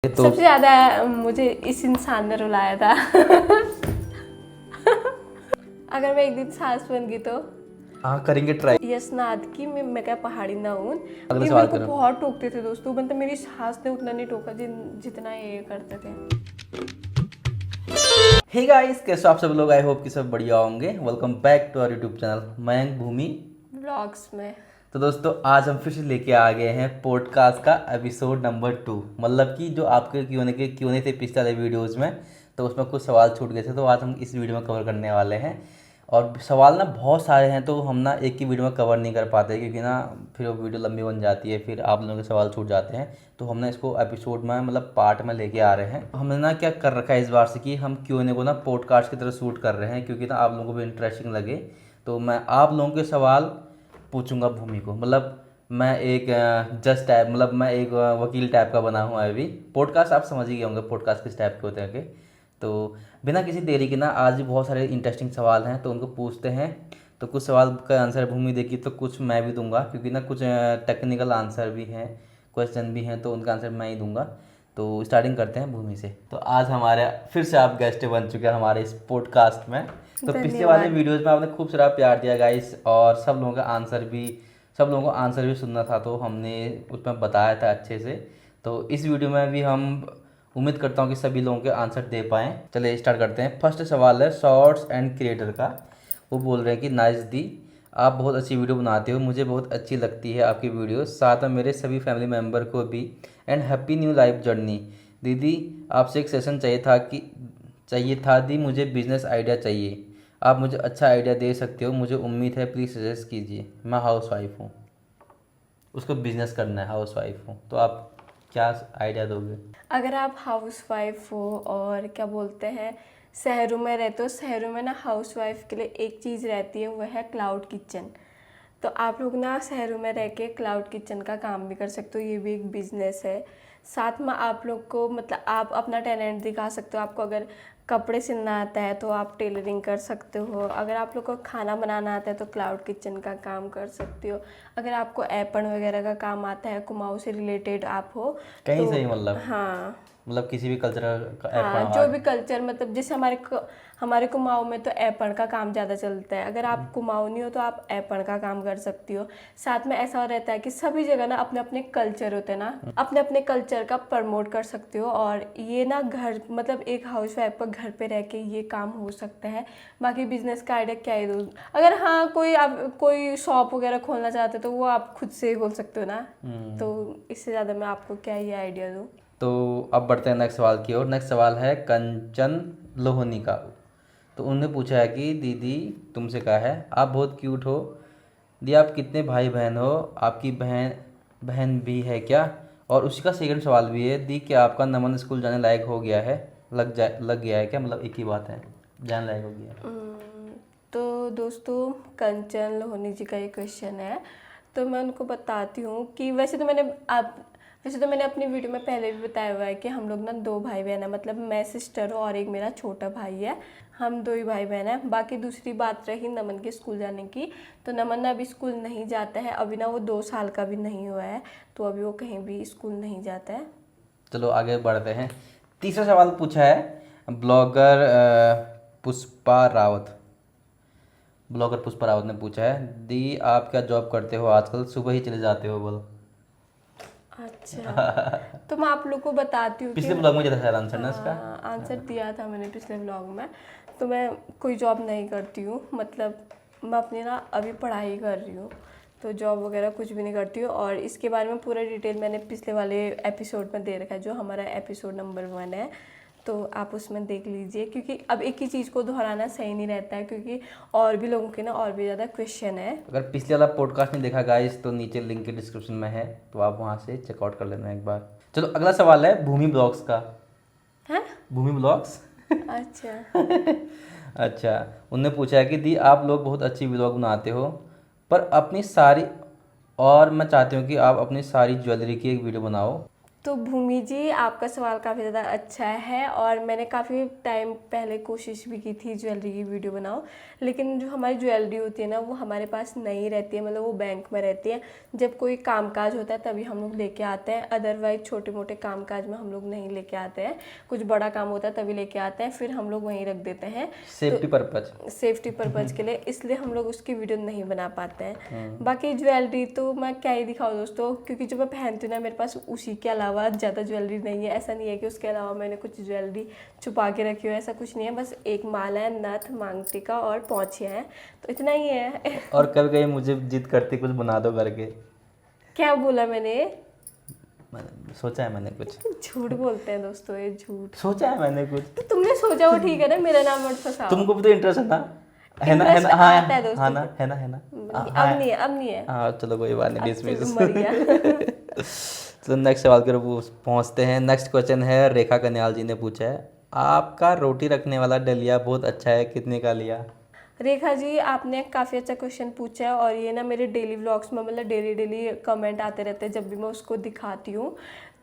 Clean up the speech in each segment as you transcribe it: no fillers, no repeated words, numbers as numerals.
तो सबसे ज्यादा मुझे इस इंसान ने रुलाया था। अगर मैं एक दिन सास बन गई तो हाँ करेंगे ट्राई। यशनाथ की मैं क्या पहाड़ी ना हूँ। अगला ये सवाल मेरे को करो। बहुत टोकते थे दोस्तों, मतलब मेरी सास ने उतना नहीं टोका जितना ये करते थे। हे गाइस, कैसे हो आप सब लोग? आई होप कि सब बढ़िया होंगे। Welcome back to our YouTube channel Mayank Bhumi. Vlogs में तो दोस्तों आज हम फिर से लेके आ गए हैं पॉडकास्ट का एपिसोड नंबर 2। मतलब कि जो आपके क्यों थे पिछले वाले वीडियोज़ में, तो उसमें कुछ सवाल छूट गए थे, तो आज हम इस वीडियो में कवर करने वाले हैं। और सवाल ना बहुत सारे हैं, तो हम ना एक ही वीडियो में कवर नहीं कर पाते, क्योंकि ना फिर वो वीडियो लंबी बन जाती है, फिर आप लोगों के सवाल छूट जाते हैं। तो हमने इसको एपिसोड में मतलब पार्ट में लेके आ रहे हैं। हमने ना क्या कर रखा है इस बार से कि हम Q&A को ना पॉडकास्ट की तरह शूट कर रहे हैं, क्योंकि ना आप लोगों को भी इंटरेस्टिंग लगे। तो मैं आप लोगों के सवाल पूछूंगा भूमि को। मतलब मैं एक जज टाइप, मतलब मैं एक वकील टाइप का बना हुआ है अभी। पॉडकास्ट आप समझ ही गए होंगे पॉडकास्ट किस टाइप के होते हैं। तो बिना किसी देरी के ना आज भी बहुत सारे इंटरेस्टिंग सवाल हैं, तो उनको पूछते हैं। तो कुछ सवाल का आंसर भूमि देगी, तो कुछ मैं भी दूंगा, क्योंकि ना कुछ टेक्निकल आंसर भी हैं, क्वेश्चन भी हैं, तो उनका आंसर मैं ही दूंगा। तो स्टार्टिंग करते हैं भूमि से। तो आज हमारे फिर से आप गेस्ट बन चुके हैं हमारे इस पॉडकास्ट में। तो पिछले वाले धन्यवाद। वीडियोज़ में आपने खूब सारा प्यार दिया गाइस, और सब लोगों को आंसर भी सुनना था, तो हमने उसमें बताया था अच्छे से। तो इस वीडियो में भी हम उम्मीद करता हूँ कि सभी लोगों के आंसर दे पाएँ। चलिए स्टार्ट करते हैं। फर्स्ट सवाल है शॉर्ट्स एंड क्रिएटर का। वो बोल रहे हैं कि नाइस दी, आप बहुत अच्छी वीडियो बनाते हो, मुझे बहुत अच्छी लगती है आपकी वीडियो, साथ में मेरे सभी फैमिली मेम्बर को भी। And happy new life journey. दीदी आपसे एक सेशन चाहिए था दी, मुझे बिजनेस आइडिया चाहिए, आप मुझे अच्छा आइडिया दे सकते हो, मुझे उम्मीद है, प्लीज़ सजेस्ट कीजिए। मैं हाउस वाइफ हूँ, उसको बिजनेस करना है, हाउस वाइफ हूँ, तो आप क्या आइडिया दोगे? अगर आप हाउस वाइफ हो और क्या बोलते हैं शहरों में रहते हो, शहरों में ना हाउस वाइफ के लिए एक चीज़ रहती है, वो है क्लाउड किचन। तो आप लोग ना शहरों में रह के क्लाउड किचन का काम भी कर सकते हो, ये भी एक बिजनेस है। साथ में आप लोग को मतलब आप अपना टैलेंट दिखा सकते हो। आपको अगर कपड़े सिलना आता है तो आप टेलरिंग कर सकते हो। अगर आप लोग को खाना बनाना आता है तो क्लाउड किचन का काम कर सकते हो। अगर आपको एपन वगैरह का काम आता है, कुमाऊँ से रिलेटेड आप हो कहीं तो से ही मतलब हाँ मतलब किसी भी कल्चरल ऐप हाँ, पढ़ो जो आर्ट। भी कल्चर मतलब जैसे हमारे कुमाऊँ में तो एपण का काम ज़्यादा चलता है। अगर आप कुमाऊँ नहीं हो तो आप एपण का काम कर सकती हो। साथ में ऐसा रहता है कि सभी जगह ना अपने अपने कल्चर होते हैं ना, अपने अपने कल्चर का प्रमोट कर सकते हो। और ये ना घर मतलब एक हाउस वाइफ का घर पे रह के ये काम हो सकता है। बाकी बिजनेस का आइडिया क्या ही दूँ। अगर हाँ कोई आप कोई शॉप वगैरह खोलना चाहते हो तो वो आप खुद से खोल सकते हो ना। तो इससे ज़्यादा मैं आपको क्या ये आइडिया दूँ। तो अब बढ़ते हैं नेक्स्ट सवाल की ओर। नेक्स्ट सवाल है कंचन लोहनी का। तो उन्होंने पूछा है कि दीदी तुमसे कहा है, आप बहुत क्यूट हो दी, आप कितने भाई बहन हो, आपकी बहन बहन भी है क्या? और उसी का सेकंड सवाल भी है दी, क्या आपका नमन स्कूल जाने लायक हो गया है, लग गया है क्या? मतलब एक ही बात है, जाने लायक हो गया है। तो दोस्तों कंचन लोहनी जी का ये क्वेश्चन है, तो मैं उनको बताती हूँ कि वैसे तो मैंने अपनी वीडियो में पहले भी बताया हुआ है कि हम लोग ना 2 भाई बहन हैं। मतलब मैं सिस्टर हूँ और एक मेरा छोटा भाई है, हम 2 ही भाई बहन हैं। बाकी दूसरी बात रही नमन के स्कूल जाने की, तो नमन ना अभी स्कूल नहीं जाता है। अभी ना वो 2 साल का भी नहीं हुआ है, तो अभी वो कहीं भी स्कूल नहीं जाता है। चलो आगे बढ़ते हैं। तीसरा सवाल पूछा है ब्लॉगर पुष्पा रावत ने पूछा है, दी आप क्या जॉब करते हो आजकल, सुबह ही चले जाते हो बोल। अच्छा, तो मैं आप लोग को बताती हूँ कि पिछले ब्लॉग में जो था शायद आंसर ना इसका। हाँ, आंसर दिया था मैंने पिछले व्लॉग में। तो मैं कोई जॉब नहीं करती हूँ, मतलब मैं अपनी ना अभी पढ़ाई कर रही हूँ, तो जॉब वगैरह कुछ भी नहीं करती हूँ। और इसके बारे में पूरा डिटेल मैंने पिछले वाले एपिसोड में दे रखा है, जो हमारा एपिसोड नंबर 1 है, तो आप उसमें देख लीजिए। क्योंकि अब एक ही चीज़ को दोहराना सही नहीं रहता है, क्योंकि और भी लोगों के ना और भी ज़्यादा क्वेश्चन है। अगर पिछले वाला पॉडकास्ट नहीं देखा गाइस, तो नीचे लिंक के डिस्क्रिप्शन में है, तो आप वहाँ से चेकआउट कर लेना एक बार। चलो अगला सवाल है भूमि ब्लॉग्स का। हैं? भूमि ब्लॉग्स। अच्छा। अच्छा, उनने पूछा है कि दी आप लोग बहुत अच्छी व्लॉग बनाते हो, पर अपनी सारी और मैं चाहती हूँ कि आप अपनी सारी ज्वेलरी की एक वीडियो बनाओ, तो भूमि जी, आपका सवाल काफ़ी ज़्यादा अच्छा है और मैंने काफ़ी टाइम पहले कोशिश भी की थी ज्वेलरी की वीडियो बनाओ, लेकिन जो हमारी ज्वेलरी होती है ना वो हमारे पास नहीं रहती है, मतलब वो बैंक में रहती है। जब कोई कामकाज होता है तभी हम लोग लेके आते हैं, अदरवाइज छोटे मोटे कामकाज में हम लोग नहीं लेके आते हैं। कुछ बड़ा काम होता है तभी लेके आते हैं, फिर हम लोग वहीं रख देते हैं सेफ्टी पर्पज। सेफ्टी पर्पज़ के लिए, इसलिए हम लोग उसकी वीडियो नहीं बना पाते हैं। बाकी ज्वेलरी तो मैं क्या ही दिखाऊँ दोस्तों, क्योंकि जो मैं पहनती हूँ ना मेरे पास उसी के अलावा ज़्यादा ज्वेलरी नहीं है। ऐसा नहीं है कि उसके अलावा मैंने कुछ ज्वेलरी छुपा के रखी हो, ऐसा कुछ नहीं है। बस एक माला है, नथ, मांग टीका और पौंछियाँ हैं, तो इतना ही है। और कभी कभी मुझे जिद करती कुछ बना दो करके। क्या बोला मैंने? सोचा है मैंने कुछ। झूठ बोलते हैं दोस्तों, ये झूठ। सोचा है मैंने कुछ। तो तुमने सोचा वो ठीक है ना, मेरा नाम मत फंसाओ। तुमको भी तो इंटरेस्ट है ना? है ना? Interest हाँ आता है दोस्तों। हाँ ना, है ना, है ना। अब नहीं है, अब नहीं है। हाँ चलो कोई बात नहीं, अब तो डिसमिस। मर गया। तो नेक्स्ट सवाल की तरफ पहुँचते हैं। नेक्स्ट क्वेश्चन है, रेखा कन्याल जी ने पूछा है, आपका रोटी रखने वाला डलिया बहुत अच्छा है, कितने का लिया? रेखा जी, आपने काफ़ी अच्छा क्वेश्चन पूछा है और ये ना मेरे डेली व्लॉग्स में, मतलब डेली डेली कमेंट आते रहते हैं जब भी मैं उसको दिखाती हूँ।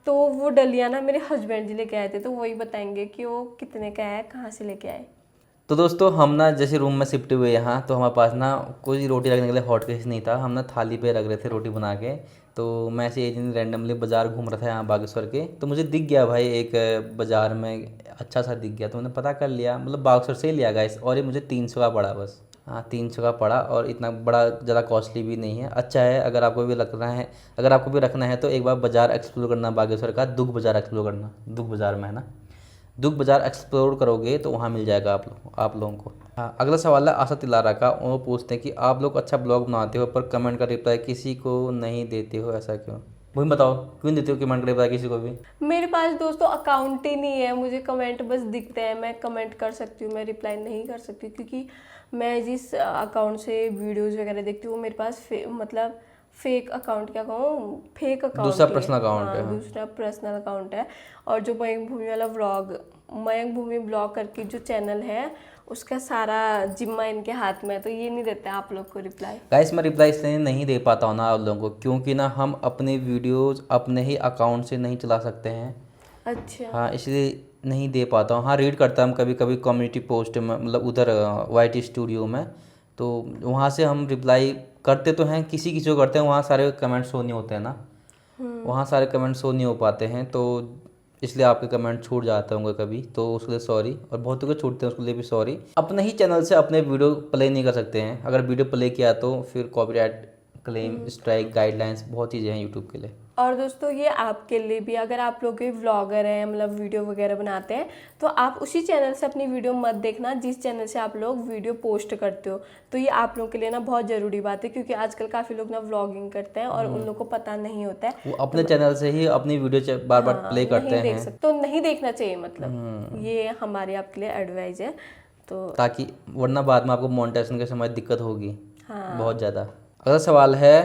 तो वो डलिया ना मेरे हस्बैंड जी लेके आए थे, तो वही बताएंगे कि वो कितने का है, कहाँ से लेके आए। तो दोस्तों हम ना जैसे रूम में शिफ्ट हुए यहाँ, तो हमारे पास ना कोई रोटी रखने के लिए हॉट केस नहीं था। हम ना थाली पे रख रहे थे रोटी बना के। तो मैं ऐसे एक दिन रैंडमली बाज़ार घूम रहा था यहाँ बागेश्वर के, तो मुझे दिख गया भाई एक बाज़ार में अच्छा सा दिख गया, तो मैंने पता कर लिया, मतलब बागेश्वर से ही लिया गाइस, और ये मुझे 300 का पड़ा बस। हाँ 300 का पड़ा, और इतना बड़ा ज़्यादा कॉस्टली भी नहीं है, अच्छा है। अगर आपको भी रखना है, अगर आपको भी रखना है तो एक बार बाज़ार एक्सप्लोर करना बागेश्वर का, दुग बाज़ार एक्सप्लोर करना, दुग बाज़ार में है ना, दुग बाज़ार एक्सप्लोर करोगे तो वहाँ मिल जाएगा आप लोगों को। हाँ अगला सवाल है आशा तिलारा का। वो पूछते हैं कि आप लोग अच्छा ब्लॉग बनाते हो पर कमेंट का रिप्लाई किसी को नहीं देते हो, ऐसा क्यों? मुझे बताओ क्यों नहीं देते हो कमेंट का रिप्लाई किसी को भी? मेरे पास दोस्तों अकाउंट ही नहीं है, मुझे कमेंट बस दिखते हैं। मैं कमेंट कर सकती हूँ, मैं रिप्लाई नहीं कर सकती, क्योंकि मैं जिस अकाउंट से वीडियोस वगैरह देखती हूँ वो मेरे पास मतलब फेक अकाउंट, क्या कहूँ, फेक अकाउंट दूसरा ही पर्सनल अकाउंट है। हाँ, दूसरा पर्सनल अकाउंट है। और जो मयंक भूमि वाला व्लॉग, मयंक भूमि ब्लॉग करके जो चैनल है, उसका सारा जिम्मा इनके हाथ में है, तो ये नहीं देते आप लोग को रिप्लाई। गाइस मैं रिप्लाई इसलिए नहीं दे पाता हूँ ना आप लोगों को, क्योंकि ना हम अपने वीडियोस अपने ही अकाउंट से नहीं चला सकते हैं। अच्छा। हाँ इसलिए नहीं दे पाता हूँ। हाँ रीड करता हूँ कभी कभी कम्युनिटी पोस्ट में, मतलब उधर YT स्टूडियो में, तो वहाँ से हम रिप्लाई करते तो हैं, किसी किसी को करते हैं, वहाँ सारे कमेंट शो नहीं होते हैं ना, वहाँ सारे कमेंट शो नहीं हो पाते हैं, तो इसलिए आपके कमेंट छूट जाते होंगे कभी, तो उसके लिए सॉरी, और बहुतों के छूटते हैं उसके लिए भी सॉरी। अपने ही चैनल से अपने वीडियो प्ले नहीं कर सकते हैं, अगर वीडियो प्ले किया तो फिर कॉपीराइट क्लेम, स्ट्राइक, गाइडलाइंस, बहुत चीज़ें हैं यूट्यूब के लिए। और दोस्तों ये आपके लिए भी, अगर आप लोग कोई व्लॉगर हैं, मतलब वीडियो वगैरह बनाते हैं, तो आप उसी चैनल से अपनी वीडियो मत देखना जिस चैनल से आप लोग वीडियो पोस्ट करते हो। तो ये आप लोगों के लिए ना बहुत ज़रूरी बात है, क्योंकि आजकल काफ़ी लोग ना व्लॉगिंग करते हैं और उन लोगों को पता नहीं होता है, वो अपने चैनल से ही अपनी वीडियो बार बार प्ले करते नहीं देख हैं, सकते, तो नहीं देखना चाहिए, मतलब ये हमारे आपके लिए एडवाइस है। तो ताकि वरना बाद में आपको मोनेटाइजेशन के समय दिक्कत होगी बहुत ज़्यादा। अगला सवाल है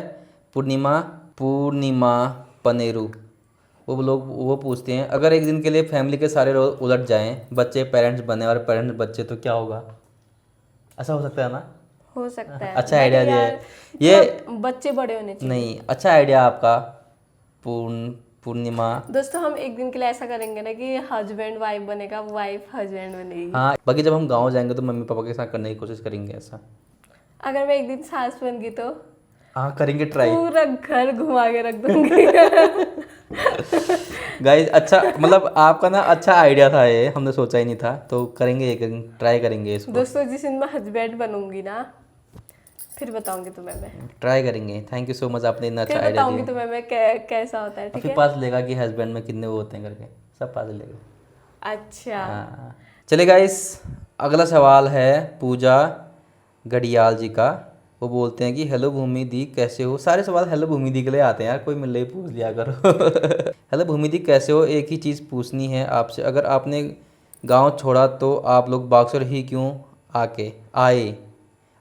पूर्णिमा पनेरू। वो पूछते हैं, अगर एक दिन के लिए फैमिली के सारे रोल उलट जाएं, बच्चे पेरेंट्स बने और पेरेंट्स बच्चे, तो क्या होगा? ऐसा हो सकता है ना? हो सकता है। अच्छा आइडिया दिया है ये ये। बच्चे बड़े होने चाहिए। नहीं अच्छा आइडिया आपका। पूर्णिमा। दोस्तों हम एक दिन के लिए ऐसा करेंगे ना कि हस्बैंड वाइफ बनेगा, वाइफ हस्बैंड बनेगी। हाँ बाकी जब हम गांव जाएंगे तो मम्मी पापा के साथ करने की कोशिश करेंगे ऐसा। अगर मैं एक दिन सास बन गई तो हाँ करेंगे ट्राई। पूरा घर घुमा के रख दूंगी। गाइस अच्छा, मतलब आपका ना अच्छा आइडिया था ये, हमने सोचा ही नहीं था, तो करेंगे एक दिन ट्राई करेंगे इसको। दोस्तों जिस दिन मैं हस्बैंड बनूंगी ना, फिर बताऊंगी तुम्हें मैं। ट्राई करेंगे। थैंक यू सो मच, आपने इतना अच्छा फिर आइडिया बताऊंगी दिया। तुम्हें मैं कैसा होता है, ठीक फिर है? पास लेगा कि हस्बैंड में कितने वो होते हैं करके, सब पास लेगा। अच्छा। हाँ चलिए गाइस, अगला सवाल है पूजा गढ़ियाल जी का। वो बोलते हैं कि हेलो भूमि दी कैसे हो। सारे सवाल हेलो भूमि दी के लिए आते हैं यार, कोई मिल रही पूछ लिया करो। हेलो भूमि दी कैसे हो, एक ही चीज़ पूछनी है आपसे, अगर आपने गांव छोड़ा तो आप लोग बाक्सर ही क्यों आए?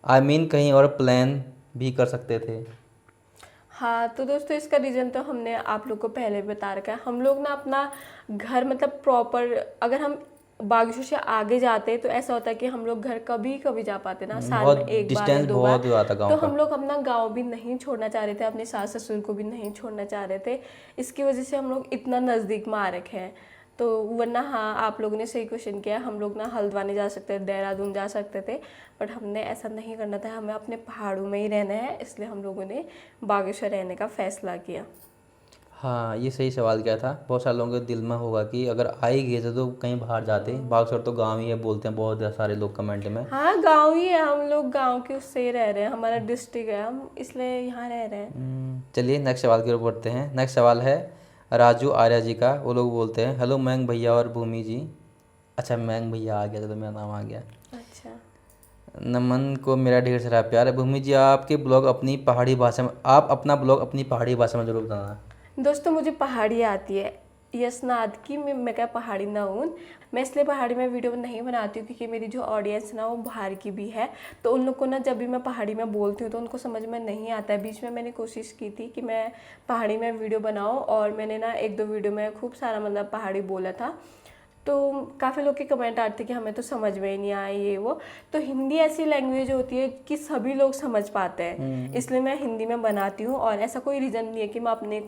आई मीन कहीं और प्लान भी कर सकते थे। हाँ तो दोस्तों इसका रीज़न तो हमने आप लोग को पहले बता रखा है। हम लोग ना अपना घर, मतलब प्रॉपर, अगर हम बागेश्वर से आगे जाते तो ऐसा होता है कि हम लोग घर कभी कभी जा पाते ना, साल बहुत में एक बार या डिस्टेंस 2 बहुत बार। हुआ था गाँव तो का। हम लोग अपना गांव भी नहीं छोड़ना चाह रहे थे, अपने सास ससुर को भी नहीं छोड़ना चाह रहे थे। इसकी वजह से हम लोग इतना नज़दीक में आ रखे हैं। तो वरना हाँ, आप लोगों ने सही क्वेश्चन किया, हम लोग ना हल्द्वानी जा सकते थे, देहरादून जा सकते थे, बट हमने ऐसा नहीं करना था, हमें अपने पहाड़ों में ही रहना है, इसलिए हम लोगों ने बागेश्वर रहने का फैसला किया। हाँ, ये सही सवाल किया था। बहुत सारे लोगों के दिल में होगा कि अगर आ ही गए थे तो कहीं बाहर जाते। बागेश्वर तो गांव ही है बोलते हैं बहुत सारे लोग कमेंट में। हाँ, गांव ही है, हम लोग गांव के उससे ही रह रहे हैं, हमारा डिस्ट्रिक्ट है, हम इसलिए यहाँ रह रहे हैं। चलिए नेक्स्ट सवाल की ओर बढ़ते हैं। नेक्स्ट सवाल है राजू आर्या जी का। वो लोग बोलते हैं, हेलो मयंक भैया और भूमि जी। अच्छा, मयंक भैया आ गया तो मेरा नाम आ गया। अच्छा, नमन को मेरा ढेर सारा प्यार। भूमि जी, आपके ब्लॉग अपनी पहाड़ी भाषा में, आप अपना ब्लॉग अपनी पहाड़ी भाषा में जरूर बताना। दोस्तों मुझे पहाड़ी आती है, यसनाद की मैं क्या पहाड़ी ना हूँ। मैं इसलिए पहाड़ी में वीडियो नहीं बनाती हूँ क्योंकि मेरी जो ऑडियंस ना वो बाहर की भी है, तो उन लोग को ना जब भी मैं पहाड़ी में बोलती हूँ तो उनको समझ में नहीं आता है। बीच में मैंने कोशिश की थी कि मैं पहाड़ी में वीडियो बनाऊँ, और मैंने ना 1-2 वीडियो में खूब सारा मतलब पहाड़ी बोला था, तो काफ़ी लोग के कमेंट आते कि हमें तो समझ में ही नहीं आया ये वो। तो हिंदी ऐसी लैंग्वेज होती है कि सभी लोग समझ पाते हैं, इसलिए मैं हिंदी में बनाती हूँ। और ऐसा कोई रीज़न नहीं है कि मैं अपने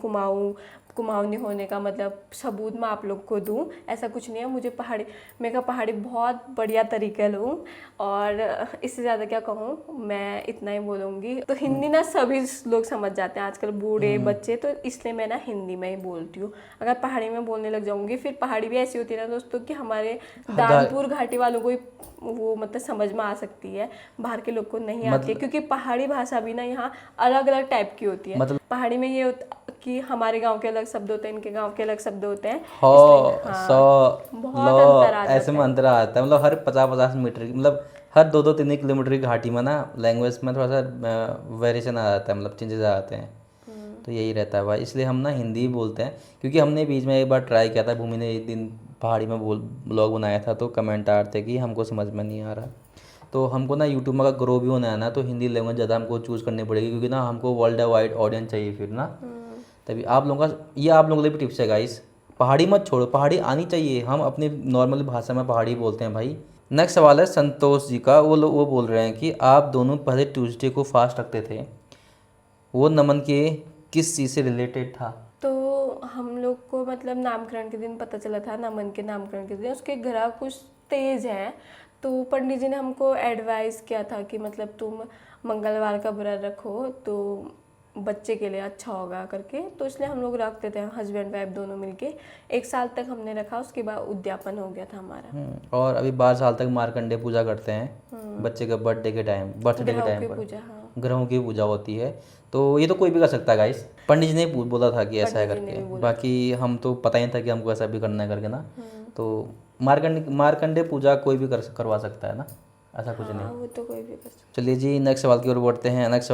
कुमाऊनी होने का मतलब सबूत मैं आप लोग को दूँ, ऐसा कुछ नहीं है। मुझे मैं का पहाड़ी बहुत बढ़िया तरीके लूँ, और इससे ज़्यादा क्या कहूँ, मैं इतना ही बोलूँगी। तो हिंदी ना सभी लोग समझ जाते हैं आजकल, बूढ़े बच्चे, तो इसलिए मैं ना हिंदी में ही बोलती हूँ। अगर पहाड़ी में बोलने लग जाऊँगी, फिर पहाड़ी भी ऐसी होती है ना दोस्तों कि हमारे दानपुर घाटी वालों को ही वो मतलब समझ में आ सकती है, बाहर के लोग को नहीं आती है, क्योंकि पहाड़ी भाषा भी ना यहाँ अलग अलग टाइप की होती है। पहाड़ी में ये होता कि हमारे गांव के अलग शब्द होते हैं, इनके गांव के अलग शब्द होते हैं, हो इसलिए सौ हाँ बहुत अंतर आ ऐसे जाता में है। अंतर आता है। मतलब हर 50-50 मीटर की, मतलब हर 2-2-3 किलोमीटर की घाटी में ना लैंग्वेज में थोड़ा सा वेरिएशन आ जाता है, मतलब चेंजेस आ जाते हैं। तो यही रहता है भाई, इसलिए हम ना हिंदी ही बोलते हैं। क्योंकि हमने बीच में एक बार ट्राई किया था, भूमि ने एक दिन पहाड़ी में ब्लॉग बनाया था, तो कमेंट आ रहे थे कि हमको समझ में नहीं आ रहा। तो हमको ना यूट्यूब में अगर ग्रो भी होना है ना, तो हिंदी लैंग्वेज ज़्यादा हमको चूज़ करनी पड़ेगी, क्योंकि ना हमको वर्ल्ड वाइड ऑडियंस चाहिए फिर ना। तभी आप लोगों का, ये आप लोगों के लिए भी टिप्स है गाइस, पहाड़ी मत छोड़ो, पहाड़ी आनी चाहिए। हम अपनी नॉर्मल भाषा में पहाड़ी बोलते हैं भाई। नेक्स्ट सवाल है संतोष जी का। वो बोल रहे हैं कि आप दोनों पहले ट्यूसडे को फास्ट रखते थे, वो नमन के किस चीज़ से रिलेटेड था? तो हम लोग को मतलब नामकरण के दिन पता चला था, नमन के नामकरण के दिन उसके ग्रह कुछ तेज हैं, तो पंडित जी ने हमको एडवाइस किया था कि मतलब तुम मंगलवार का व्रत रखो तो बच्चे के लिए अच्छा होगा करके। तो इसलिए हम लोग रखते थे, हस्बैंड वाइफ दोनों मिलके। 1 साल तक हमने रखा, उसके बाद उद्यापन हो गया था हमारा। और अभी 12 साल तक मार्कंडे पूजा करते हैं बच्चे के बर्थडे के टाइम ग्रहों की पर। पूजा, हाँ, ग्रहों की पूजा होती है। तो ये तो कोई भी कर सकता है गाइस, पंडित जी ने बोला था कि ऐसा है पंडित जी ने करके। भी बोला बाकी हम तो पता ही था कि हमको ऐसा भी करना है करके ना। तो मार्कंडे पूजा कोई भी करवा सकता है ना, ऐसा कुछ हाँ, नहीं। वो तो कोई भी कर सकता। चलिए जी नेक्स्ट सवाल की ओर बढ़ते हैं। नेक्स्ट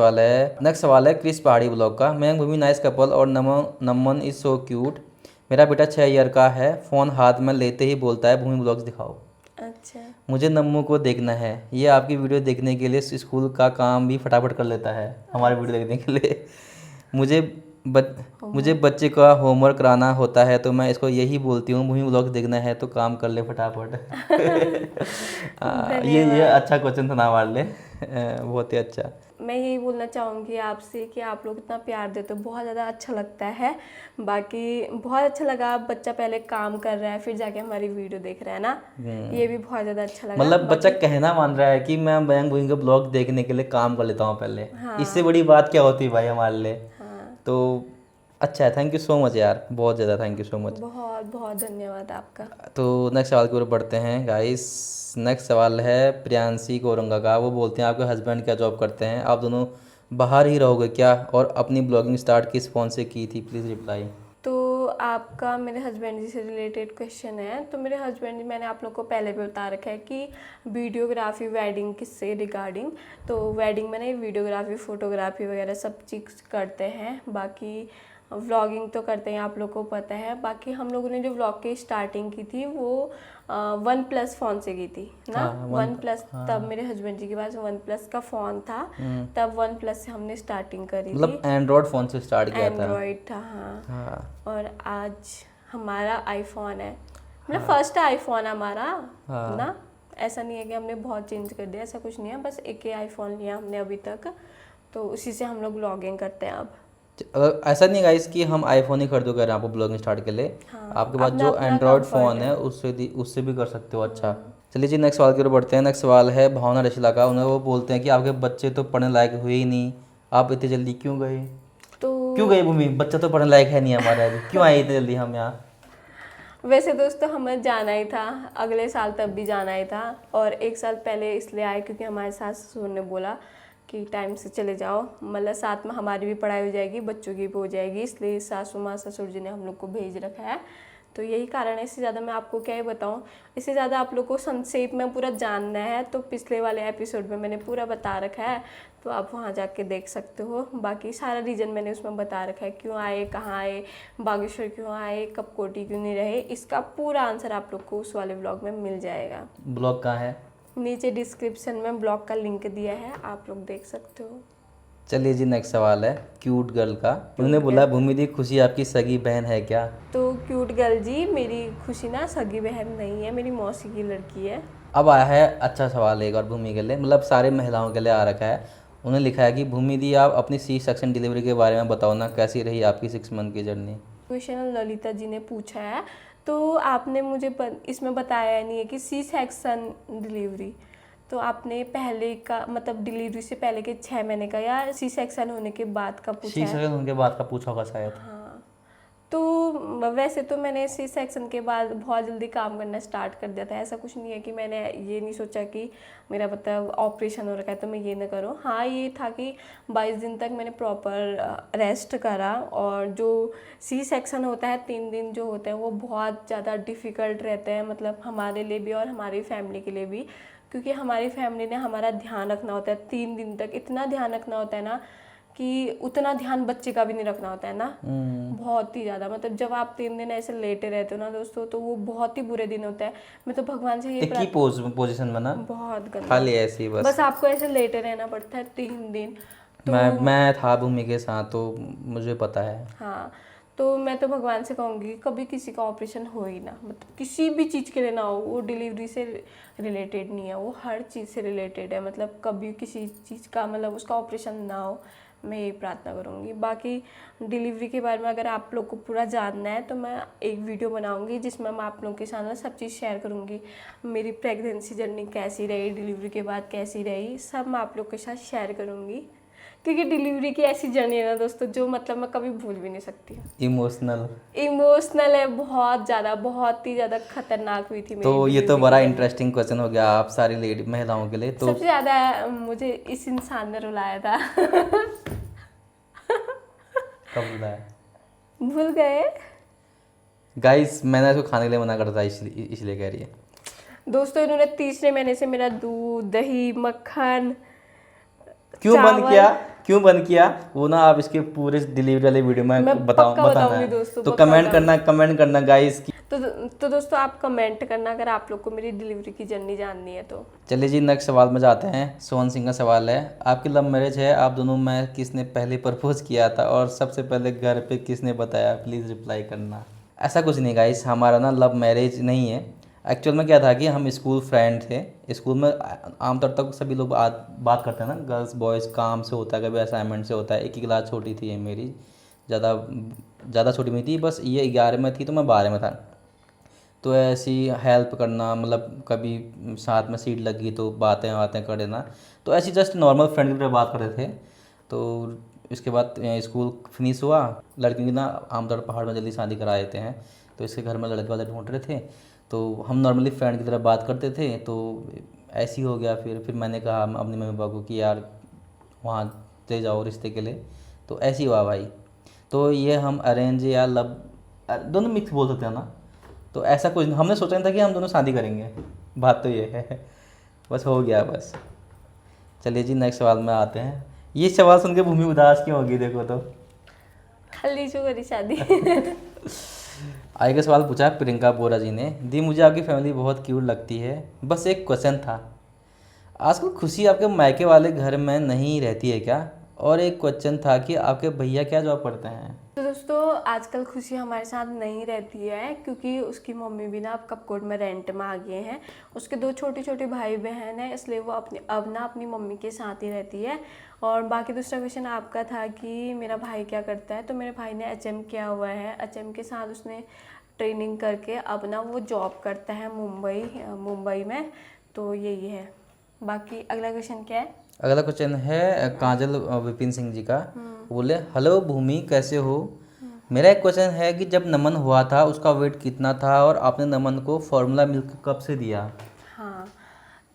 सवाल है क्रिस पहाड़ी ब्लॉग का। मैं भूमि नाइस कपल और नमन इज सो क्यूट। मेरा बेटा 6 ईयर का है, फ़ोन हाथ में लेते ही बोलता है भूमि ब्लॉग्स दिखाओ। अच्छा, मुझे नम्मू को देखना है, ये आपकी वीडियो देखने के लिए स्कूल का काम भी फटाफट कर लेता है हमारी वीडियो देखने के लिए। मुझे मुझे बच्चे का होमवर्क कराना होता है तो मैं इसको यही बोलती हूँ भूमि ब्लॉग्स देखना है तो काम कर ले फटाफट। ये धन्यवाद। अच्छा क्वेश्चन था ना हमारे लिए। बहुत ही अच्छा। मैं यही बोलना चाहूँगी आपसे कि आप लोग इतना प्यार देते हो, बहुत ज़्यादा अच्छा लगता है। बाकी बहुत अच्छा लगा, बच्चा पहले काम कर रहा है फिर जाके हमारी वीडियो देख रहा है ना, ये भी बहुत ज़्यादा अच्छा लगा। मतलब बच्चा कहना मान रहा है कि मैं मयंक भूमि के ब्लॉग देखने के लिए काम कर लेता हूँ पहले। इससे बड़ी बात क्या होती है भाई हमारे लिए। हाँ, तो अच्छा है, थैंक यू सो मच यार, बहुत ज़्यादा थैंक यू सो मच। बहुत बहुत धन्यवाद आपका। तो नेक्स्ट सवाल की ओर बढ़ते हैं गाइस। नेक्स्ट सवाल है प्रियांशी कोरंगा का। वो बोलते हैं आपके हस्बैंड क्या जॉब करते हैं, आप दोनों बाहर ही रहोगे क्या, और अपनी ब्लॉगिंग स्टार्ट किस फ़ोन से की थी, प्लीज़ रिप्लाई। तो आपका मेरे हस्बैंड जी से रिलेटेड क्वेश्चन है। तो मेरे हस्बैंड जी, मैंने आप लोग को पहले भी बता रखा है कि वीडियोग्राफी वेडिंग किससे रिगार्डिंग, तो वेडिंग में ना वीडियोग्राफी फोटोग्राफी वगैरह सब चीज़ करते हैं। बाकी व्लॉगिंग तो करते हैं, आप लोग को पता है। बाकी हम लोगों ने जो व्लॉग की स्टार्टिंग की थी वो OnePlus फ़ोन से की थी ना। OnePlus, तब मेरे हस्बैंड जी के पास OnePlus का फ़ोन था, तब OnePlus से हमने स्टार्टिंग करी थी। मतलब एंड्रॉयड फ़ोन से स्टार्ट किया था। एंड्रॉयड था, हाँ। हाँ, और आज हमारा आईफोन है। मतलब फर्स्ट आईफोन हमारा हाँ। ना, ऐसा नहीं है कि हमने बहुत चेंज कर दिया, ऐसा कुछ नहीं है, बस एक ही आईफोन लिया हमने अभी तक, तो उसी से हम लोग ब्लॉगिंग करते हैं अब। ऐसा नहीं गाइस कि हम आईफोन ही खरीदो कर रहे हैं आपको ब्लॉगिंग स्टार्ट के लिए। हाँ, आपके पास अपना जो अपना एंड्रॉयड कंफर्ट फ़ोन है उससे भी कर सकते हो। अच्छा, चलिए जी नेक्स्ट सवाल की ओर बढ़ते हैं। नेक्स्ट सवाल है भावना रशीला का। उन्हें वो बोलते हैं कि आपके बच्चे तो पढ़ने लायक हुए ही नहीं, आप इतने जल्दी क्यों गए? तो क्यों गए भूमि? बच्चा तो पढ़ने लायक है नहीं हमारा अभी, क्यों आए इतने जल्दी हम यहाँ? वैसे दोस्तों हमें जाना ही था, अगले साल तब भी जाना ही था, और एक साल पहले इसलिए आए क्योंकि हमारे सास ससुर ने बोला कि टाइम से चले जाओ, मतलब साथ में हमारी भी पढ़ाई हो जाएगी, बच्चों की भी हो जाएगी, इसलिए सासू माँ ससुर जी ने हम लोग को भेज रखा है। तो यही कारण है, इससे ज़्यादा मैं आपको क्या ही बताऊँ, इससे ज़्यादा आप लोग को संक्षेप में पूरा जानना है तो पिछले वाले एपिसोड में मैंने पूरा बता रखा है, तो आप वहाँ जाके देख सकते हो। बाकी सारा रीज़न मैंने उसमें बता रखा है, क्यों आए, कहाँ आए, बागेश्वर क्यों आए, कब कोटी क्यों नहीं रहे, इसका पूरा आंसर आप लोग को उस वाले ब्लॉग में मिल जाएगा। ब्लॉग कहाँ है? नीचे डिस्क्रिप्शन में ब्लॉग का लिंक दिया है, आप लोग देख सकते हो। चलिए जी नेक्स्ट सवाल है क्यूट गर्ल का। उन्होंने बोला भूमि दी खुशी आपकी सगी बहन है क्या? तो क्यूट गर्ल जी, मेरी खुशी ना सगी बहन नहीं है, मेरी मौसी की लड़की है। अब आया है अच्छा सवाल एक और भूमि के लिए, मतलब सारे महिलाओं के लिए आ रखा है। उन्हें लिखा है कि भूमि दी आप अपनी सी सेक्शन डिलीवरी के बारे में बताओ ना, कैसी रही आपकी 6 मंथ की जर्नी? क्वेश्चन ललिता जी ने पूछा है, तो आपने मुझे इसमें बताया नहीं है कि सी सेक्शन डिलीवरी, तो आपने पहले का मतलब डिलीवरी से पहले के 6 महीने का या सी सेक्शन होने के बाद का पूछा सी है? सेक्शन उनके बाद का पूछा होगा शायद। हाँ, तो वैसे तो मैंने सी सेक्शन के बाद बहुत जल्दी काम करना स्टार्ट कर दिया था, ऐसा कुछ नहीं है कि मैंने ये नहीं सोचा कि मेरा मतलब ऑपरेशन हो रखा है तो मैं ये ना करूँ। हाँ, ये था कि 22 दिन तक मैंने प्रॉपर रेस्ट करा, और जो सी सेक्शन होता है 3 दिन जो होते हैं वो बहुत ज़्यादा डिफ़िकल्ट रहते हैं, मतलब हमारे लिए भी और हमारी फैमिली के लिए भी, क्योंकि हमारी फैमिली ने हमारा ध्यान रखना होता है 3 दिन तक, इतना ध्यान रखना होता है ना कि उतना ध्यान बच्चे का भी नहीं रखना होता है ना, बहुत ही ज़्यादा। मतलब जब आप 3 दिन ऐसे लेटे रहते हो ना दोस्तों, तो वो बहुत ही बुरे दिन होते हैं। मैं तो भगवान से ये एक ही पोजीशन में ना, बहुत गंदा, खाली ऐसे ही बस आपको ऐसे लेटे रहना पड़ता है 3 दिन। तो मैं था भूमि के साथ तो मुझे पता है। हाँ, तो मैं तो भगवान से कहूँगी कभी किसी का ऑपरेशन हो ही ना, मतलब किसी भी चीज़ के लिए ना हो, वो डिलीवरी से रिलेटेड नहीं है, वो हर चीज़ से रिलेटेड है, मतलब कभी किसी चीज़ का मतलब उसका ऑपरेशन ना हो, मैं यही प्रार्थना करूँगी। बाकी डिलीवरी के बारे में अगर आप लोग को पूरा जानना है तो मैं एक वीडियो बनाऊँगी जिसमें मैं आप लोगों के साथ सब चीज़ शेयर करूँगी, मेरी प्रेगनेंसी जर्नी कैसी रही, डिलीवरी के बाद कैसी रही, सब मैं आप लोग के साथ शेयर करूँगी, क्योंकि डिलीवरी की ऐसी जर्नी है ना दोस्तों जो मतलब मैं कभी भूल भी नहीं सकती। इमोशनल है, बहुत ही ज़्यादा खतरनाक हुई थी मेरी तो ये तो डिलीवरी बड़ा की जर्नी। इंटरेस्टिंग क्वेश्चन हो गया आप सारी लेडी महिलाओं के लिए। तो सबसे ज़्यादा मुझे इस इंसान ने रुलाया था। कब बुलाया? भूल गए गाइस, मैंने इसको खाने के लिए मना करता था, इसलिए कह रही है। दोस्तों, इन्होंने तीसरे महीने से मेरा दूध, दही, मक्खन, क्यों बंद चावल, किया? क्यों बंद किया वो ना आप इसके पूरे डिलीवरी वाले वीडियो में मैं पक्का बताना बताऊंगी है। दोस्तों, तो पक्का कमेंट करना गाइस की। तो दोस्तों आप कमेंट करना अगर आप लोग को मेरी डिलीवरी की जर्नी जाननी है तो। चलिए जी नेक्स्ट सवाल में जाते हैं। सोहन सिंह का सवाल है, आपकी लव मैरिज है, आप दोनों में किसने पहले प्रपोज किया था और सबसे पहले घर पे किसने बताया? प्लीज़ रिप्लाई करना। ऐसा कुछ नहीं गाइस, हमारा ना लव मैरिज नहीं है। एक्चुअल में क्या था कि हम स्कूल फ्रेंड थे। स्कूल में आमतौर तक सभी लोग बात करते हैं ना, गर्ल्स बॉयज़, काम से होता है, कभी असाइनमेंट से होता है। एक ही क्लास छोटी थी ये मेरी, ज़्यादा छोटी नहीं थी, बस ये 11 में थी तो मैं 12 में था। तो ऐसी हेल्प करना, मतलब कभी साथ में सीट लगी तो बातें कर देना, तो ऐसी जस्ट नॉर्मल फ्रेंड की तरह बात करते थे। तो इसके बाद स्कूल फिनिश हुआ। लड़कियों की ना आमतौर पर पहाड़ में जल्दी शादी करा देते हैं, तो इसके घर में लड़के वाले ढूंढ रहे थे, तो हम नॉर्मली फ्रेंड की तरह बात करते थे। तो ऐसी हो गया। फिर मैंने कहा अपनी मम्मी पापा को कि यार वहाँ ले जाओ रिश्ते के लिए, तो ऐसी हुआ भाई। तो ये हम अरेंज या लव दोनों मिक्स बोल सकते हैं ना। तो ऐसा कुछ हमने सोचा नहीं था कि हम दोनों शादी करेंगे, बात तो ये है, बस हो गया बस। चलिए जी नेक्स्ट सवाल में आते हैं। ये सवाल सुन के भूमि उदास क्यों होगी देखो तो। हल्दी शो करी शादी। आगे का सवाल पूछा प्रियंका बोरा जी ने, दी मुझे आपकी फैमिली बहुत क्यूट लगती है, बस एक क्वेश्चन था, आजकल खुशी आपके मायके वाले घर में नहीं रहती है क्या? और एक क्वेश्चन था कि आपके भैया क्या जॉब करते हैं? तो दोस्तों आजकल खुशी हमारे साथ नहीं रहती है क्योंकि उसकी मम्मी भी ना अब कपकोट में रेंट में आ गए हैं। उसके 2 छोटे छोटे भाई बहन हैं, इसलिए वो अपनी मम्मी के साथ ही रहती है। और बाकी दूसरा क्वेश्चन आपका था कि मेरा भाई क्या करता है, तो मेरे भाई ने एचएम किया हुआ है। एचएम के साथ उसने ट्रेनिंग करके अब ना वो जॉब करता है मुंबई में। तो यही है। बाकी अगला क्वेश्चन क्या है? अगला क्वेश्चन है काजल विपिन सिंह जी का। वो बोले हेलो भूमि, कैसे हो? मेरा एक क्वेश्चन है कि जब नमन हुआ था उसका वेट कितना था और आपने नमन को फॉर्मूला मिल्क कब से दिया? हाँ,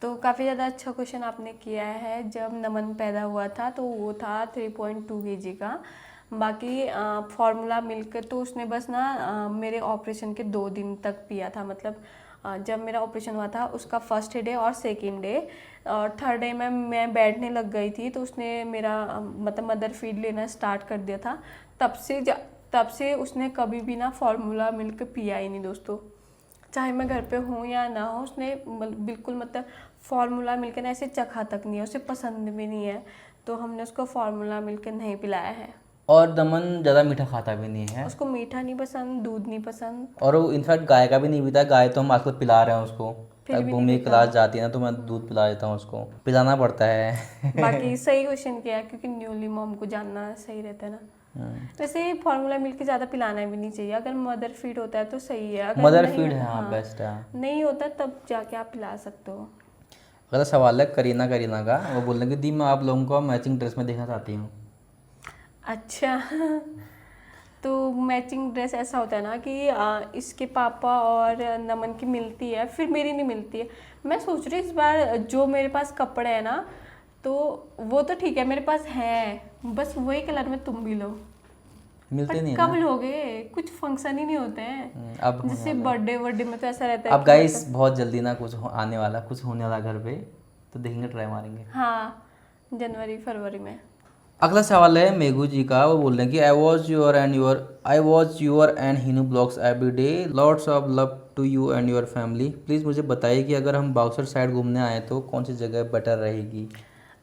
तो काफ़ी ज़्यादा अच्छा क्वेश्चन आपने किया है। जब नमन पैदा हुआ था तो वो था 3.2 kg का। बाकी फार्मूला मिल्क तो उसने बस ना मेरे ऑपरेशन के 2 दिन तक पिया था। मतलब जब मेरा ऑपरेशन हुआ था उसका फर्स्ट डे और सेकेंड डे और थर्ड डे में मैं बैठने लग गई थी, तो उसने मेरा मतलब मदर फीड लेना स्टार्ट कर दिया था। तब से उसने कभी भी ना फार्मूला मिल्क पिया ही नहीं दोस्तों। चाहे मैं घर पे हूँ या ना हो, उसने बिल्कुल मतलब फार्मूला मिल्क ना ऐसे चखा तक नहीं है, उसे पसंद भी नहीं है। तो हमने उसको फार्मूला मिल्क नहीं पिलाया है। और नमन ज़्यादा मीठा खाता भी नहीं है, उसको मीठा नहीं पसंद, दूध नहीं पसंद। और वो इनफैक्ट गाय का भी नहीं पीता। गाय तो हम आजकल पिला रहे हैं उसको। फिर भी नहीं भूमि पीता। क्लास जाती है ना तो मैं दूध पिला देता हूँ उसको, पिलाना पड़ता है। बाकी सही क्वेश्चन किया है क्योंकि न्यूली मॉम को जानना सही रहता है ना। वैसे फार्मूला मिल्क ज़्यादा पिलाना भी नहीं चाहिए। अगर मदर फीड होता है तो सही है, अगर मदर नहीं फीड है, होता, हाँ बेस्ट है। नहीं होता तब जाके आप पिला सकते हो। अगला सवाल है करीना का। वो बोल रहे हैं कि दी मैं आप लोगों को मैचिंग ड्रेस में देखना चाहती हूँ। अच्छा। तो मैचिंग ड्रेस ऐसा होता है ना कि इसके पापा और नमन की मिलती है, फिर मेरी नहीं मिलती है। मैं सोच रही हूँ इस बार जो मेरे पास कपड़े हैं ना, तो वो तो ठीक है मेरे पास है, बस वही कलर में तुम भी लो। मिलते बट नहीं है कब ना। लोगे? कुछ फंक्शन ही नहीं होते हैं। अब होने जैसे वाला है। बर्थडे में तो ऐसा रहता है अब कि गाइस मतलब बहुत जल्दी ना आने वाला, कुछ होने वाला घर पे, तो देखेंगे, ट्राई मारेंगे। हाँ, जनवरी फरवरी में। अगला सवाल है मेघू जी का। वो बोल रहे हैं कि आई वॉच यूर एंड हिनू blogs every day, lots of love to you and your family. Please मुझे बताइए कि अगर हम बागसर साइड घूमने आए तो कौन सी जगह बेटर रहेगी?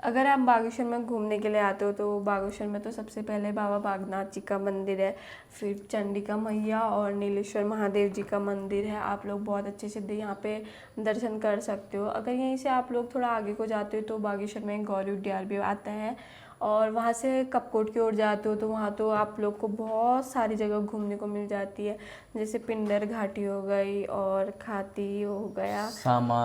अगर आप बागेश्वर में घूमने के लिए आते हो तो बागेश्वर में तो सबसे पहले बाबा बागनाथ जी का मंदिर है, फिर चंडिका मैया और नीलेश्वर महादेव जी का मंदिर है। आप लोग बहुत अच्छे से यहाँ पे दर्शन कर सकते हो। अगर यहीं से आप लोग थोड़ा आगे को जाते हो तो बागेश्वर में गौरी उद्यान भी आता है, और वहाँ से कपकोट की ओर जाते हो तो वहाँ तो आप लोग को बहुत सारी जगह घूमने को मिल जाती है। जैसे पिंडर घाटी हो गई और खाती हो गया, सामा,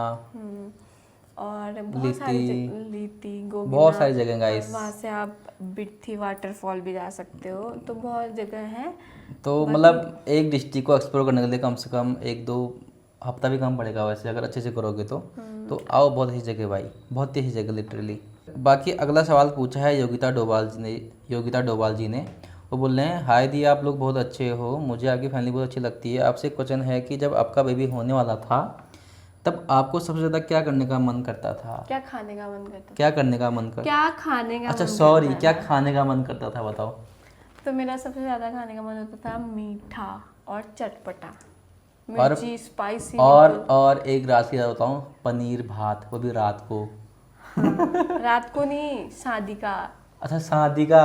और बहुत सारी लीती, लीती बहुत गोगिना, सारी जगह और गाइस। वहाँ से आप बिट्ठी वाटरफॉल भी जा सकते हो। तो बहुत जगह है। तो बाकी मतलब एक डिस्ट्रिक्ट को एक्सप्लोर करने के लिए कम से कम 1-2 हफ्ता भी कम पड़ेगा वैसे, अगर अच्छे से करोगे तो आओ, बहुत अच्छी जगह भाई, बहुत ही अच्छी जगह लिटरली। बाकी अगला सवाल पूछा है योगिता डोभाल जी ने। वो बोल रहे हैं हाय दी, आप लोग बहुत अच्छे हो, मुझे आपकी फैमिली बहुत अच्छी लगती है। आपसे क्वेश्चन है कि जब आपका बेबी होने वाला था तब आपको सबसे ज़्यादा क्या करने का मन करता था? क्या खाने का मन करता क्या करने का मन कर क्या खाने का अच्छा मन सॉरी, करता क्या है? खाने का मन करता था बताओ? तो मेरा सबसे ज़्यादा खाने का मन होता था मीठा और चटपटा, और मिर्ची स्पाइसी और बिल्कुल। और एक रात की बात बताऊँ, पनीर भात, वो भी रात को। हाँ, रात को नहीं, शादी का। अच्छा शादी का।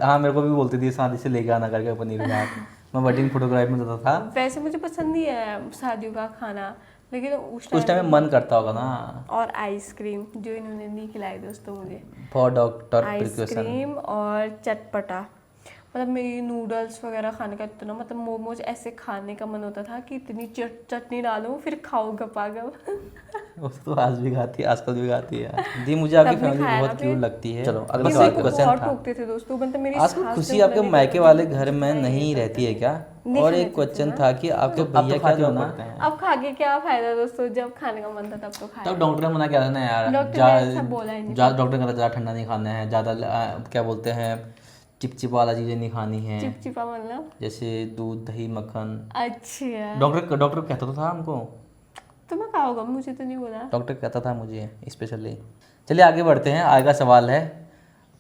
हाँ मेरे को भी बोलती थी शादी से लेके आना करके पनीर भात। मैं वेडिंग फोटोग्राफी में जाता था। वैसे मुझे पसंद नहीं है शादियों का खाना, लेकिन उस उस टाइम पे टाइम में मन करता होगा ना। और आइसक्रीम जो इन्होंने नहीं खिलाई दोस्तों मुझे, फॉर डॉक्टर प्रिकॉशन। आइसक्रीम और चटपटा। मतलब मेरी नूडल्स वगैरह खाने का इतना, मतलब मोमोज ऐसे खाने का मन होता था कि इतनी चटनी डालो फिर खाओ गपागप। वो तो आज भी खाती है, आजकल भी खाती है दी। मुझे आपकी सबने फैमिली खाया ना बहुत फिर। क्यूट लगती है। चलो अगला ये सवाल मेरे को क्वेश्चन बहुत था। टोकते थे दोस्तों, मतलब मेरी आजकल सास खुशी जो आपके बोला मायके नहीं वाले करती, घर में जितना नहीं ये रहती है करते क्या? नहीं और खाने एक क्वेश्चन देते था ना। कि आपके भैया क्या जॉब करते हैं? अब खा के क्या फायदा दोस्तों, जब खाने का मन था तब तो खाया। तब डॉक्टर ने मना किया था ना यार, डॉक्टर ने ऐसा बोला ही नहीं था। डॉक्टर ने कहा था ज़्यादा ठंडा नहीं खाना है, ज़्यादा क्या बोलते हैं, चिपचिप वाला चीज़ें नहीं खानी है, चिपचिपा मतलब? जैसे दूध दही मक्खन। अच्छा, डॉक्टर कहता तो था हमको, तो मैं खाऊंगा, मुझे तो नहीं बोला। डॉक्टर कहता था मुझे स्पेशली। चलिए आगे बढ़ते हैं। आगे का सवाल है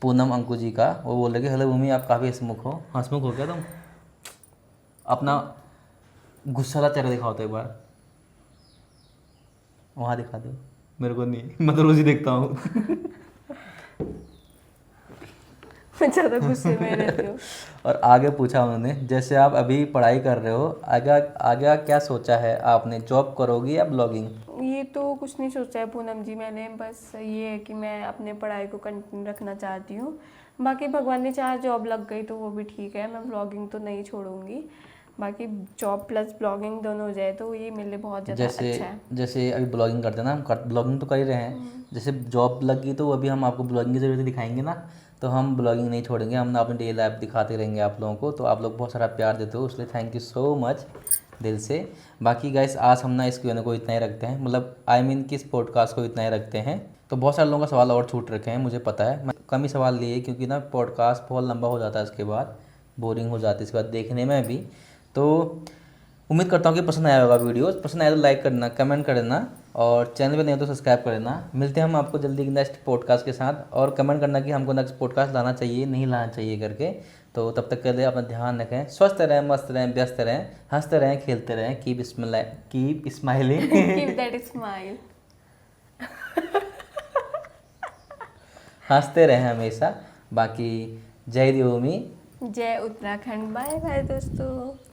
पूनम अंकु जी का। वो बोल रहे कि हेलो भूमि, आप काफ़ी हंसमुख हो क्या तुम? अपना गुस्सा वाला चेहरा दिखाओ तो एक बार, वहाँ दिखा दो। मेरे को नहीं, मैं तो रोज ही देखता हूँ। मैं ज़्यादा गुस्से में रहती हूँ। और आगे पूछा उन्होंने, जैसे आप अभी पढ़ाई कर रहे हो, आगे आगे क्या सोचा है आपने, जॉब करोगी या ब्लॉगिंग? ये तो कुछ नहीं सोचा है पूनम जी मैंने, बस ये है कि मैं अपने पढ़ाई को कंटिन्यू रखना चाहती हूँ। बाकी भगवान ने चाहा जॉब लग गई तो वो भी ठीक है, मैं ब्लॉगिंग तो नहीं छोड़ूंगी। बाकी जॉब प्लस ब्लॉगिंग दोनों हो जाए तो ये मेरे लिए बहुत ज़्यादा जैसे अच्छा है। जैसे अभी ब्लॉगिंग करते हैं ना, हम ब्लॉगिंग तो कर ही रहे हैं, जैसे जॉब लग गई तो अभी हम आपको ब्लॉगिंग की ज़रूरत दिखाएंगे ना, तो हम ब्लॉगिंग नहीं छोड़ेंगे, हम ना अपनी डेली लाइफ दिखाते रहेंगे आप लोगों को। तो आप लोग बहुत सारा प्यार देते हो, इसलिए थैंक यू सो मच दिल से। बाकी गाइस आज हम ना इस Q&A को इतना ही रखते हैं, मतलब आई मीन कि इस पॉडकास्ट को इतना ही रखते हैं। तो बहुत सारे लोगों का सवाल और छूट रखे हैं, मुझे पता है, मैं कम ही सवाल लिए क्योंकि ना पॉडकास्ट बहुत लंबा हो जाता है, इसके बाद बोरिंग हो जाती है इसके बाद देखने में भी। तो उम्मीद करता हूँ कि पसंद आया होगा वीडियो, पसंद आया तो लाइक करना, कमेंट करना, और चैनल पे नहीं हो तो सब्सक्राइब कर देना। मिलते हैं हम आपको जल्दी नेक्स्ट पॉडकास्ट के साथ, और कमेंट करना कि हमको नेक्स्ट पॉडकास्ट लाना चाहिए नहीं लाना चाहिए करके। तो तब तक के लिए अपना ध्यान रखें, स्वस्थ रहें, मस्त रहें, व्यस्त रहें, हंसते रहें, खेलते रहें, keep smiling keep that smile. हंसते रहें हमेशा। बाकी जय देवभूमि। जय उत्तराखंड। बाय बाय दोस्तों।